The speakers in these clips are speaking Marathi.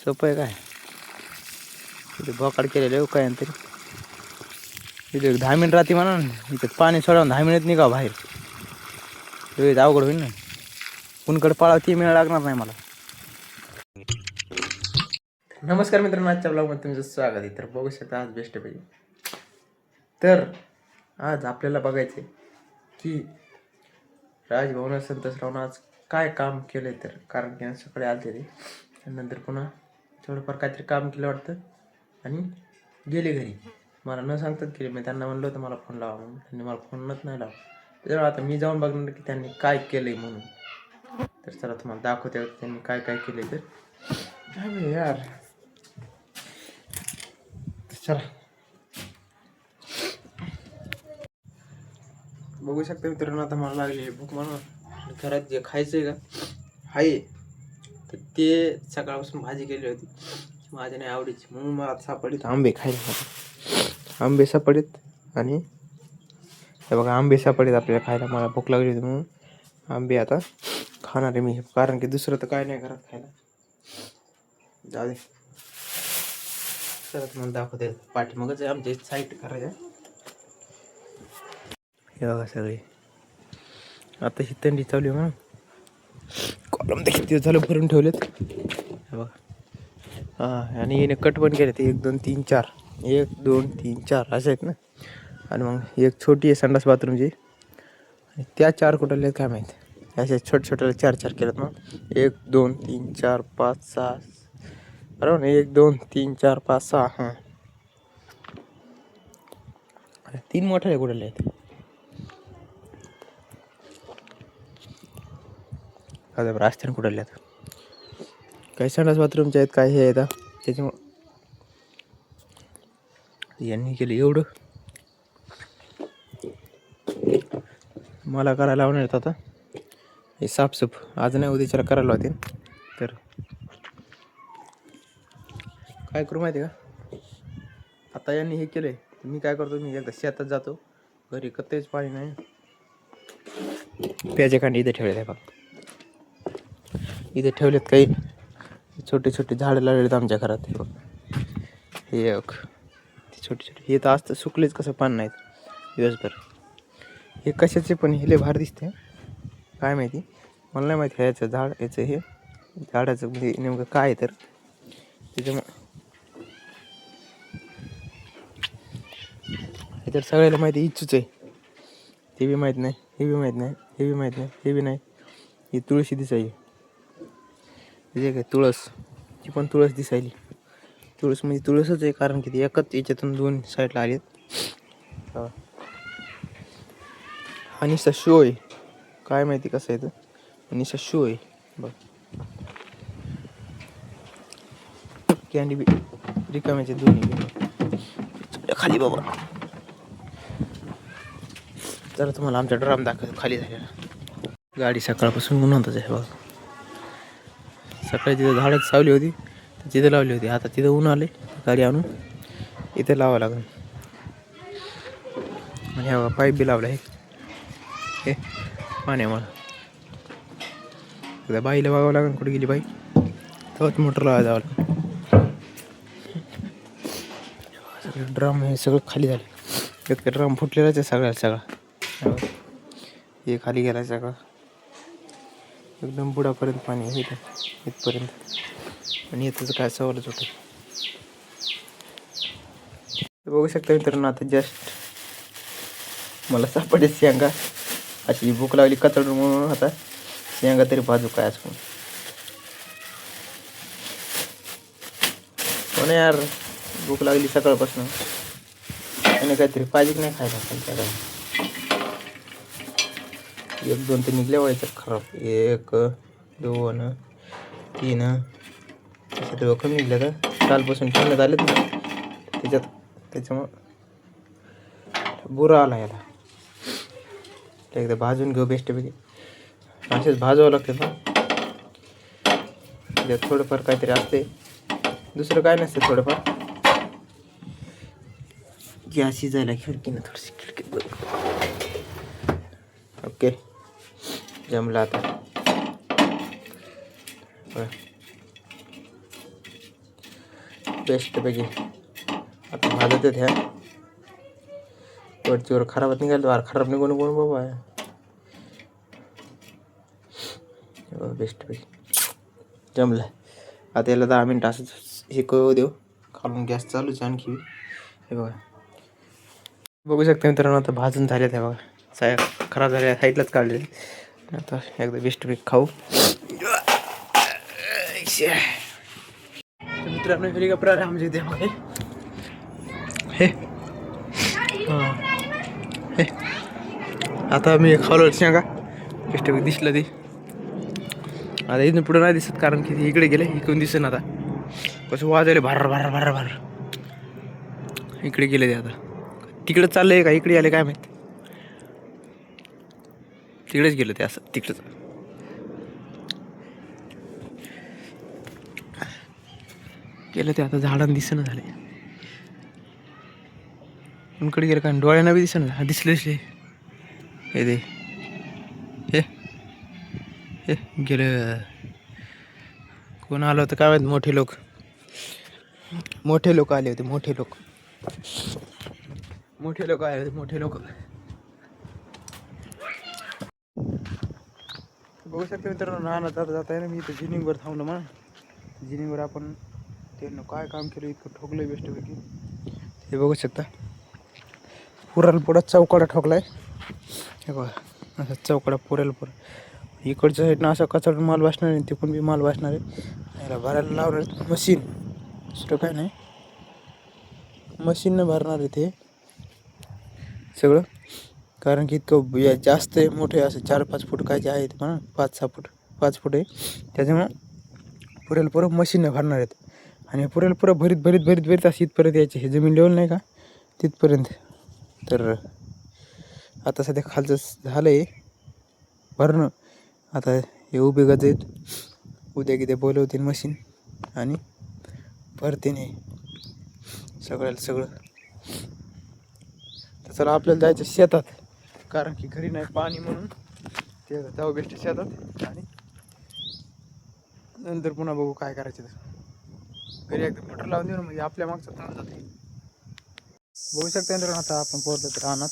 सोपं आहे काय. इथे बोकाड केलेलं आहे काय तरी. इथे 10 मिनिट राहते म्हणा. इथे पाणी सोडून 10 मिनिट निघा बाहेर. ते अवघड होईल ना. कुणकडे पळावती मिळ लागणार नाही मला. नमस्कार मित्रांनो, आजच्या ब्लॉगमध्ये तुमचं स्वागत आहे. तर बघू शकता आज बेस्ट पाहिजे. तर आज आपल्याला बघायचं की राजभवन संतोषरावनं आज काय काम केलंय. तर कारण की सकाळी आलते ते, नंतर पुन्हा थोडंफार काहीतरी काम केलं वाटतं आणि गेले घरी. मला न सांगतात गेले. मी त्यांना म्हणलं होतं मला फोन लावा म्हणून, त्यांनी मला फोनच नाही लावा. त्याच्यामुळे आता मी जाऊन बघणार की त्यांनी काय केलंय म्हणून. तर चला तुम्हाला दाखवते त्यांनी काय काय केलंय. तर यार चला बघू शकता मित्रांनो, आता मला लागली भूक म्हणून. घरात जे खायचं आहे का आहे तर ते सकाळपासून भाजी केली होती माझ्या नाही आवडीची, म्हणून मला सापडीत आंबे खायला. आंबे सापडीत आणि हे बघा आंबे सापडीत आपल्याला खायला. मला भूक लागली होती म्हणून आंबे आता खाणार आहे मी, कारण की दुसरं तर काय नाही घरात खायला. जाऊ दे, चला तुम्हाला दाखवते. पाठीमागच आमच्या साईट करायचं. हे बघा सगळे आता ही थंडी चालू आहे म्हणून कॉलम देखील ते झालं भरून ठेवलेत. हे बघा हां, आणि येणे कट पण केले ते 1 2 3 4 1 2 3 4 असे आहेत ना. आणि मग एक छोटी आहे संडास बाथरूमची, आणि त्या 4 कुठले आहेत काय माहीत. असे छोटे छोट्याला 4 4 केलेत. मग 1 2 3 4 5 6 बरोबर. 1 2 3 4 5 6 हां, 3 मोठे कुठले आहेत. आता रास्त्याने कुठले आहेत. काही संडास बाथरूमचे आहेत, काय हे आहेत. त्याच्यामुळं यांनी केलं एवढं. मला करायला लावणार आहेत आता हे साफसूफ. आज नाही उद्याच्याला करायला होते. तर काय करू माहिती आहे का, आता यांनी हे केलं आहे. मी काय करतो, मी एकदा शेतात जातो. घरी कत्तेच पाणी नाही. प्याचे कांडे इथे ठेवलेत आहे बघा. इथे ठेवलेत काही छोटे छोटे झाडं लावलेत आमच्या घरात. हे बघ हे एक छोटे छोटे हे तर असतं सुकलेच, कसं पान नाहीत दिवसभर. हे कशाचे पण हे लय भारी दिसते काय माहिती, मला नाही माहिती. ह्याचं झाड याचं हे झाडाचं म्हणजे नेमकं काय आहे. तर त्याच्यामुळे हे तर सगळ्याला माहिती इच्छूच आहे. ते बी माहीत नाही, हे बी माहीत नाही, हे बी माहीत नाही, हे बी नाही. ही तुळशी दिसायली, हे काय तुळस, ती पण तुळस दिसायली. तुळस म्हणजे तुळसच आहे, कारण की ती एकच याच्यातून 2 साईडला आलेत. हा निसा शो आहे, काय माहिती कसं आहे. तर निसा शो आहे बघ. कॅन्डी बी रिकाम्याचे दोन्ही खाली बाबा. जरा तुम्हाला आमचा ड्रम दाखवतो खाली झालेला. गाडी सकाळपासून उन्हातच आहे बघा. सकाळी तिथं झाडच सावली होती, तिथं लावली होती. आता तिथं ऊन आले, गाडी आणून इथे लावावं लागेल. आणि हा पाईप बी लावला आहे हे पाण्यामुळं. एकदा बाईला बघावं लागेल कुठे गेली बाई, तेव्हाच मोटर लावायला जावं लागेल. सगळं ड्रम हे सगळं खाली झालं. एक तर ड्रम फुटलेलाच आहे सगळा. हे खाली गेला सगळं, एकदम बुडापर्यंत पाणी आहे इथपर्यंत. आणि येतच काय सवालच होतं. बघू शकता मित्रांनो, आता जस्ट मला सापडे शेंगा. अशी भूक लागली कचडून म्हणून आता शेंगा तरी बाजू काय असं पण यार. भूक लागली सकाळपासून आणि काहीतरी पाहिजे नाही खायला. संध्याकाळी 1 2 तर निघल्या व्हायचं खराब. 1 2 3 असे कमी निघल्या. तर कालपासून ठेवण्यात आलेत ना त्याच्यामुळं बुरा आला याला. एकदा भाजून घेऊ बेस्टपैकी. असेच भाजावं लागते ना, त्याच्यात थोडंफार काहीतरी असते, दुसरं काय नसते. थोडंफार गॅस शिजायला खिडकीनं थोडीशी खिडकीत बघ. ओके जमलं आता. बेस्टपैकी आता भाजत आहेत ह्या वरचीवर खराब निघाल वार खराब निघून कोण बाबा बेस्टपैकी जमलं. आता याला 10 मिनिट असंच हे करू देऊ. खालून गॅस चालूच आणखी. हे बघा बघू शकता मित्रांनो आता भाजून झाले ते बघा खराब झाले साईडलाच काढले. आता एकदा बेस्टपैकी खाऊ. मित्रांनो हेलिकॉप्टर आले आमच्या इथे बघा हे हे आता मी खावलं शेंगा बेस्टपैकी दिसलं ती. आता इथून पुढं नाही दिसत कारण की इकडे गेले इकडून दिसेन. आता कसं वाजवले भार भार भार भार इकडे गेले ते. आता तिकडे चाललंय का इकडे आले काय माहित. तिकडेच गेलं ते असं तिकडेच गेलं ते. आता झाडांना दिसेना झाले उनकडे गेलं का डोळ्यांना बी दिसेना दिसले हे दे हे गेलं. कोण आलं होतं काय माहित. मोठे लोक आले होते. मोठे लोक आले होते. मोठे लोक बघू शकता मित्रांनो नाना जाता आहे ना. मी इथं जिनिंगवर थांबलो म्हणा. जिनिंगवर आपण त्यांना काय काम केलं इतकं ठोकलं बेस्टपैकी हे बघू शकता. पुरा चौकडा ठोकलाय हे बघा. असा चौकडा पुरेल इकडच्या साईडनं असा कचरा माल बसणार आहे. तिकडून बी माल बसणार आहे. याला भरायला लावणार मशीन दुसरं काय नाही. मशीननं भरणार आहे ते सगळं कारण की इतकं जास्त आहे मोठे असं 4-5 फूट काय जे आहेत म्हणा 5-6 फूट 5 फूट आहे. त्याच्यामुळं पुरेल मशीननं भरणार आहेत. आणि पुरेल भरीत असं इथपर्यंत यायचे. हे जमीन लेवल नाही का तिथपर्यंत. तर आता सध्या खालचं झालं आहे भरणं. आता हे उभे गज आहेत. उद्या किती बोलवतील मशीन आणि भरते नाही सगळं. तर चला आपल्याला जायचं शेतात कारण की घरी नाही पाणी म्हणून ते जाऊ बेस्ट शेतात. आणि नंतर पुन्हा बघू काय करायचं. घरी एकदम मोटर लावून देऊ ना म्हणजे आपल्या मागचं ताण जाते. बघू शकता नंतर आता आपण पोहोचलो तर रानात.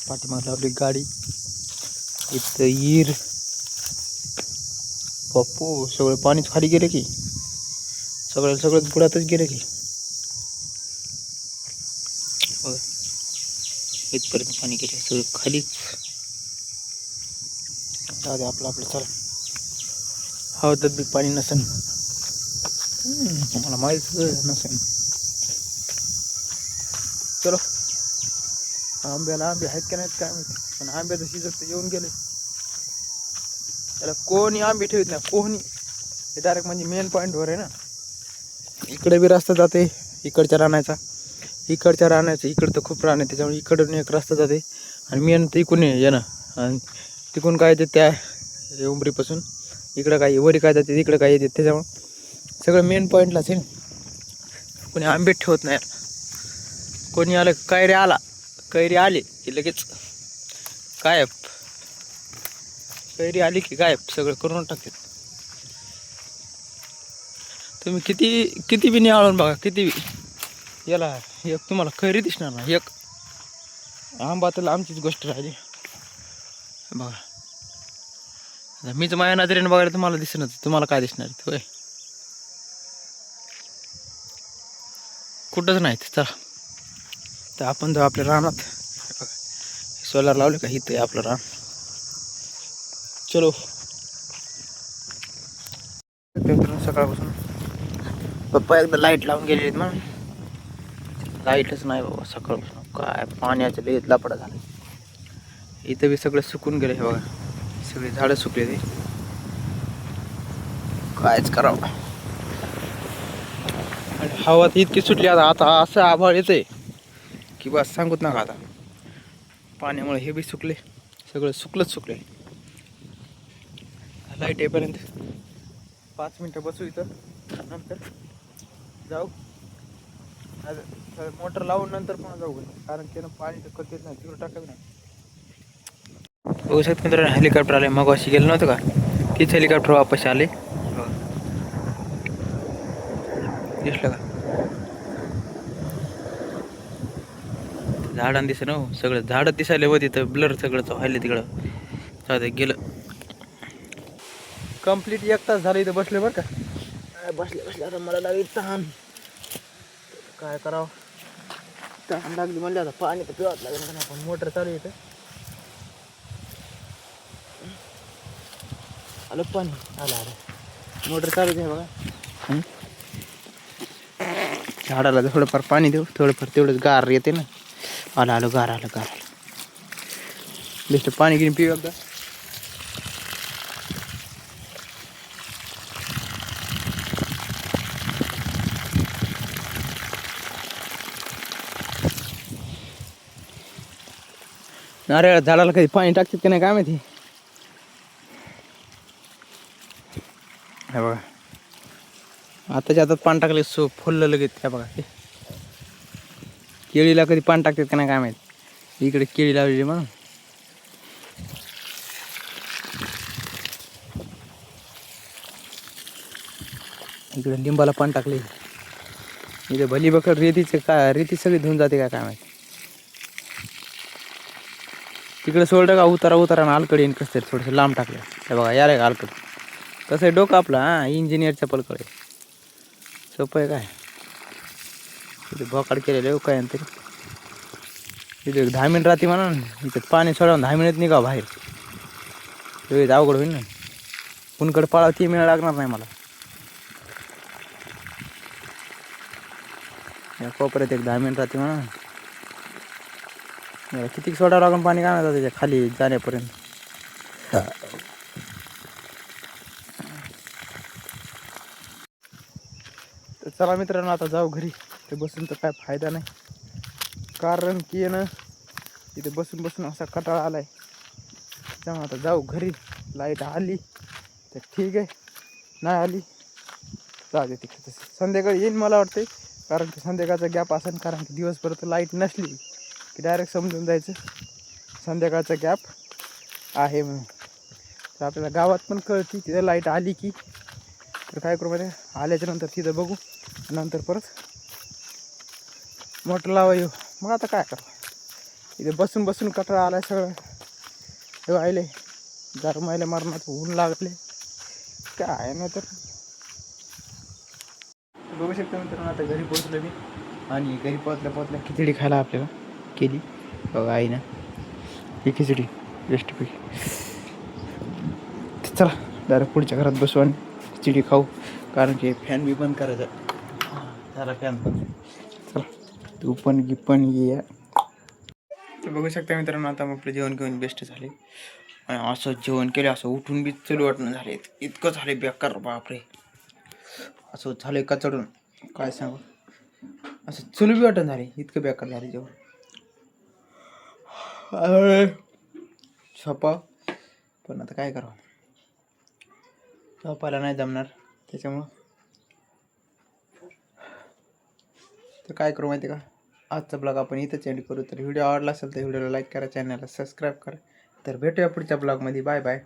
पाठीमाग लावली गाडी इथं ईर पप्पू सगळं पाणीच खाली गेलं की सगळं बुडातच गेलं की इथपर्यंत पाणी गेलं सगळं खालीच. आपलं चला हवं बी पाणी नसेल मला माहीत नसेल. चलो आंबे आहेत का नाहीत काय माहिती. पण आंब्याचं सीजन तर येऊन गेले. त्याला कोणी आंबे ठेवत नाही कोणी. हे डायरेक्ट म्हणजे मेन पॉईंटवर आहे ना. इकडे बी रस्ता जाते इकडच्या रानाचा इकडं तर खूप रान आहे त्याच्यामुळे इकडून एक रस्ता जाते. आणि मेन तर इकडून ये ना. आणि तिकडून काय येते त्या उंबरीपासून इकडं काय वरी काय जाते तिकडं काय येते. त्याच्यामुळं सगळं मेन पॉईंटलाच आहे. कोणी आंबे ठेवत नाही. कोणी आलं कैरी आली की लगेच गायब. कैरी आली की गायब सगळं करून टाकतात. तुम्ही किती बी निहाळून बघा किती बी याला एक तुम्हाला कैरी दिसणार ना. एक आंबा तर आमचीच गोष्ट राहिली बघा. मीच माझ्या नजरेने बघायला तुम्हाला दिसणार. तुम्हाला काय दिसणार होय कुठंच नाहीत. चला तर आपण जाऊ आपल्या रानात. सोलार लावले का इथं आहे आपलं रान. चलो सकाळपासून पप्पा एकदा लाईट लावून गेले मग लाईटच नाही बाबा सकाळपासून. काय पाण्याचं लय लफडा झाला. इथं बी सगळं सुकून गेलं हे बघा. सगळे झाडं सुकले ते कायच करावं. आणि हवा तर इतकी सुटली आता असं आभाळ येतंय की बस सांगूच नका. आता पाण्यामुळे हे बी सुकले सगळं सुकले. लाईट येईपर्यंत 5 मिनटं बसू इथं नंतर जाऊ. मोटर लावून नंतर पुन्हा जाऊ कारण त्यानं पाणी तर कधीच नाही तिकडं टाकावी नाही. बघू शकतो मित्रांनो हेलिकॉप्टर आले. मग अशी गेलं नव्हतं का तीच हेलिकॉप्टर वापस आले दिसलं का. झाडांना दिसत ना हो, सगळं झाडं दिसायला व तिथं ब्लर सगळं व्हायला तिकडं. चालतंय गेलं कंप्लीट 1 तास झालं इथं बसले बरं का. बसले आता मला लागली तहान. काय करावं, तहान लागली म्हणलं आता पाणी तर पिवावं लागेल का नाही. पण मोटर चालू येतं, आलं पाणी, आलं मोटर चालू आहे बघा. झाडाला थोडंफार पाणी देऊ, थोडंफार तेवढंच गार येते ना. आलं गार आलं. बेस्ट पाणी घेऊन पिऊ एकदा. नारळ झाडाला कधी पाणी टाकतात की नाही काय माहिती. हे बघा आताच्या हातात पाणी टाकले फुललं लगेच. त्या बघा ते केळीला कधी पाणी टाकतात का नाही काय माहिती. इकडे केळी लावलेली मग इकडे लिंबाला पाणी टाकले. इथे भली बकड रेतीचे काय रेती सगळी धुवून जाते काय माहिती. तिकडे सोडलं का उतारा ना अलकडे येईन कसं तरी थोडंसं लांब टाकलं. हे बघा यार का अलकड कसं आहे डोकं आपलं. हां इंजिनियरच्या पलकडे सोपं आहे काय. इथे बोकाड केलेलं आहे काय तरी. इथे 10 मिनिट राहते म्हणा. इथे पाणी सोडावून 10 मिनिट निघा बाहेर. ते अवघड होईल ना. कुणकडे पळाव 3 मिनिट लागणार नाही मला. या कोपऱ्यात एक 10 मिनिट राहते म्हणा. किती सोडावं लागून पाणी काय माहिती त्याच्या खाली जाण्यापर्यंत. तर चला मित्रांनो आता जाऊ घरी. ते बसून तर काय फायदा नाही, कारण की ना इथे बसून असा कंटाळा आलाय. त्यामुळे आता जाऊ घरी. लाईट आली तर ठीक आहे, नाही आली जाऊ दे तिकडे. तसं संध्याकाळी येईन मला वाटते, कारण की संध्याकाळचा गॅप असेल. कारण की दिवसभर तर लाईट नसली की डायरेक्ट समजून जायचं संध्याकाळचा गॅप आहे म्हणून. तर आपल्याला गावात पण कळते तिथं लाईट आली की. तर काय करू माहिती, आल्याच्या नंतर तिथं बघू, नंतर परत मोटर लावा येऊ. मग आता काय करू, इथे बसून कटाळा आलाय सगळं. हे आले गरमायला मरणात ऊन लागले काय ना. तर बघू शकता मित्रांनो आता घरी पोहोचलो मी. आणि घरी पोहोचल्या खिचडी खायला आपल्याला केली बघा आई ना. ही खिचडी बेस्टपैकी. चला डायरेक्ट पुढच्या घरात बसू आणि खिचडी खाऊ, कारण की फॅन बी बंद करायचा झाला फॅन पण. चला तू पण ये. तर बघू शकता मित्रांनो आता मग आपलं जेवण घेऊन बेस्ट झाले. आणि असं जेवण केलं असं उठून बी चलू वाटणं झाले. इतकं झाले बेकार बापरे. असं झालं का चढून काय सांगू, असं चलू बी वाटण झाले. इतकं बेकार झाले जेवण. झोपा पण आता काय करावं, झोपायला नाही जमणार त्याच्यामुळं. तर काय करू माहिती का, आजचा ब्लॉग आपण इथंच एंड करू. तर व्हिडिओ आवडला असेल तर व्हिडिओला लाईक करा, चॅनलला सबस्क्राईब करा. तर भेटूया पुढच्या ब्लॉगमध्ये. Bye bye.